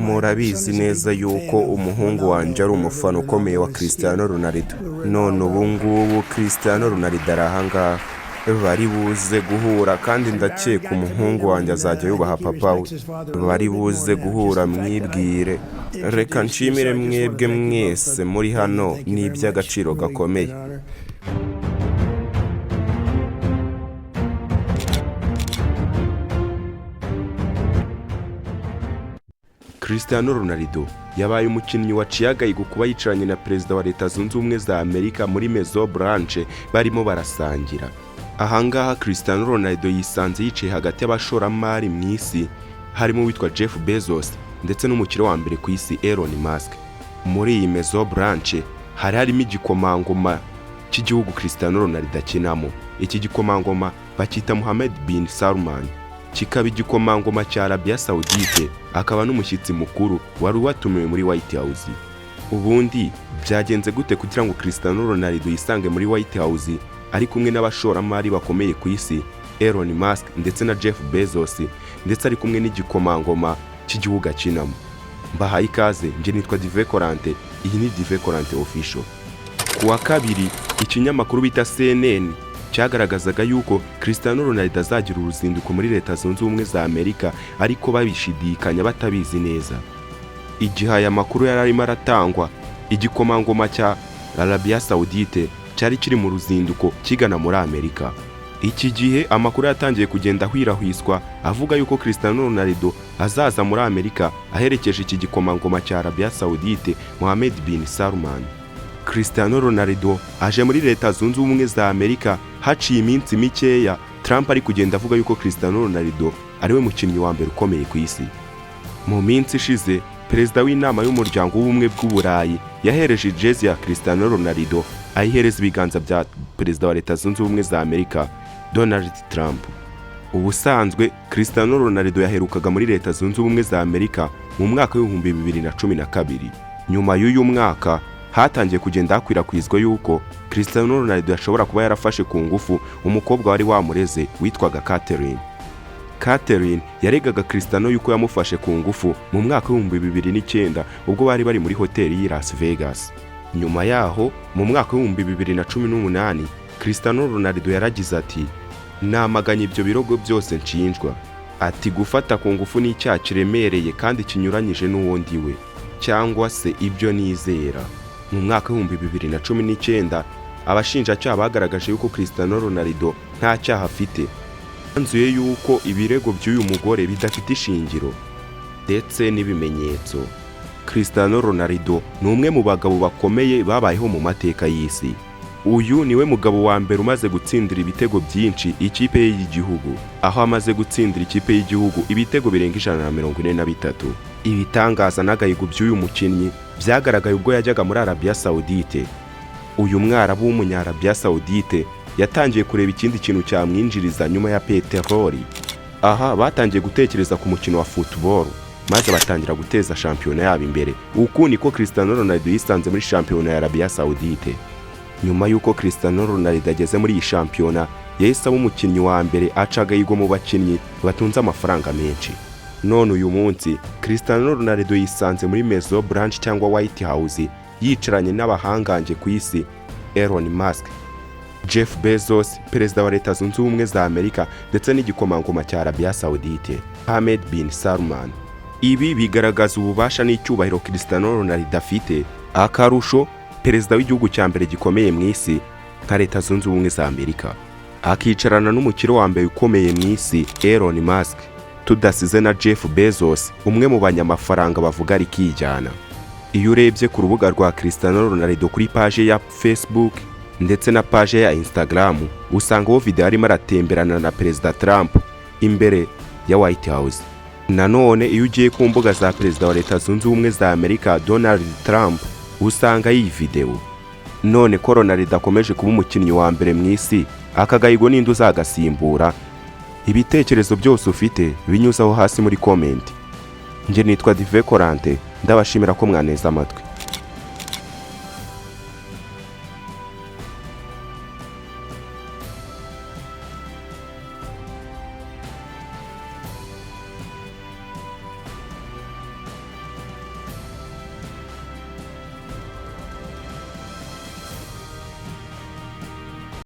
Murabizi neza yuko umuhungu wanjye ari umufana ukomeye wa Christiano Ronaldo. None ubu ngubu Christiano Ronaldo ari ahangaha bari buze guhura, kandi ndakeka umuhungu wanjye azajya yubaha papa we. Bari buze guhura, mwibwire. Reka nshimire mwebwe mwese muri hano, ni iby'agaciro gakomeye. Christiano Ronaldo yabaye umukinnyi waciye agahigo kuba yicaranye na perezida wa Leta Zunze Ubumwe za Amerika muri Besos branche barimo barasangira. Ahangaha Christiano Ronaldo yisanze yicaye hagati y'abashoramari mu isi, harimo uwitwa Jeff Besos ndetse n'umukire wa mbere ku isi Elon. Muri iyi Besos branche harimo igikomangoma cy'igihugu Christiano Ronaldo akinamo. Iki gikomangoma bakita Mohammed bin Salman, kikaba igikomangoma cya Arabia Saudite, akaba n'umushyitsi mukuru wari watumiwe muri White House. Ubundi byagenze gute kugira ngo Christiano Ronaldo yisange muri White House ari kumwe n'abashoramari bakomeye ku isi Elon ndetse na Jeff Bezos, ndetse ari kumwe n'igikomangoma cy'igihugu akinamo? Mbahaye ikaze, nje nitwa Dive Corante, iyi ni Dive Corante official. Kuwa kabiri ikinyamakuru bita CNN cyagaragazaga yuko Christiano Ronaldo azagira uruzinduko muri Leta Zunze Ubumwe za Amerika, ariko babishidikanya batabizi neza. Igihe aya makuru yari arimo aratangwa, igikomangoma cya Arabia Saudite cyari kiri mu ruzinduko kigana muri Amerika. Iki gihe amakuru yatangiye kugenda ahwirahwiswa avuga yuko Christiano Ronaldo azaza muri Amerika aherekeje iki gikomangoma cya Arabia Saudite Mohammed bin Salman. Christiano Ronaldo aje muri Leta Zunze Ubumwe za Amerika haciye iminsi mikeya Trump ari kugenda avuga yuko Christiano Ronaldo ariwe mukinnyi wa mbere ukomeye ku isi. Mu minsi ishize perezida w'inama y'umuryango w'ubumwe bw'Uburayi yahereje jezi ya Christiano Ronaldo, ayihereza ibiganza bya perezida wa Leta Zunze Ubumwe za Amerika Donald Trump. Ubusanzwe Christiano Ronaldo yaherukaga muri Leta Zunze Ubumwe za Amerika mu mwaka wa 2012. Nyuma y'uyu mwaka hatangiye kugenda hakwirakwizwa yuko Christiano Ronaldo yashobora kuba yarafashe ku ngufu umukobwa wari wamureze witwaga Catherine. Catherine yaregaga Christiano yuko yamufashe ku ngufu mu mwaka wa 2009 ubwo bari muri hoteli y'i Las Vegas. Nyuma yaho mu mwaka wa 2018 Christiano Ronaldo yaragize ati, namaganye ibyo birogo byose nshinjwa. Ati gufata ku ngufu ni icyaha kiremereye kandi kinyuranyije n'uwo ndiwe, cyangwa se ibyo nizera. Mu mwaka wa 2019 abashinjacyaha bagaragaje yuko Christiano Ronaldo nta cyaha afite, banzuye yuko ibirego by'uyu mugore bidafite ishingiro ndetse n'ibimenyetso. Christiano Ronaldo ni umwe mu bagabo bakomeye babayeho mu mateka y'isi. Uyu niwe mugabo wa mbere umaze gutsindira ibitego byinshi ikipe y'igihugu, aho amaze gutsindira ikipe y'igihugu ibitego birenga 143. Ibitangaza n'agahigo by'uyu mukinnyi byagaragaye ubwo yajyaga muri Arabia Saudite. Uyu mwarabu w'umunyarabia Saudite yatangiye kureba ikindi kintu cyamwinjiriza nyuma ya peteroli. Aha batangiye gutekereza ku mukino wa football, maze batangira guteza shampiyona yabo imbere. Uku niko Christiano Ronaldo yisanze muri shampiyona ya Arabia Saudite. Nyuma yuko Christiano Ronaldo ageze muri iyi shampiyona, yahise aba umukinnyi wa mbere aca agahigo mu bakinnyi batunze amafaranga menshi. None uyu munsi Christiano Ronaldo yisanze muri Besos branche cyangwa White House yicaranye n'abahanganje ku isi Elon, Jeff Bezos, perezida wa Leta Zunze Ubumwe za Amerika, ndetse n'igikomangoma cya Arabia Saudite Mohammed bin Salman. Ibi bigaragaza ububasha n'icyubahiro Christiano Ronaldo afite. Akarusho, perezida w'igihugu cya mbere gikomeye mu isi nka Leta Zunze Ubumwe za Amerika akicarana n'umukire wa mbere ukomeye mu isi Elon, tudasize na Jeff Bezos, umwe mu banyamafaranga bavuga ari kijyana. Iyo urebye ku rubuga rwa Christiano Ronaldo kuri page ya Facebook ndetse na page ya Instagram, usangaho video arimo aratemberana na perezida Trump imbere ya White House. Nanone iyo ugiye ku mbuga za perezida wa Leta Zunze Ubumwe za Amerika Donald Trump, usanga iyi video. None ko Ronaldo akomeje kuba umukinnyi wa mbere mu isi, akagahigo n'indi uzagasimbura? Ibitekerezo byose ufite binyuzaho hasi muri comment. Nje nitwa Dive Corante, ndabashimira ko mwaneza amatwi.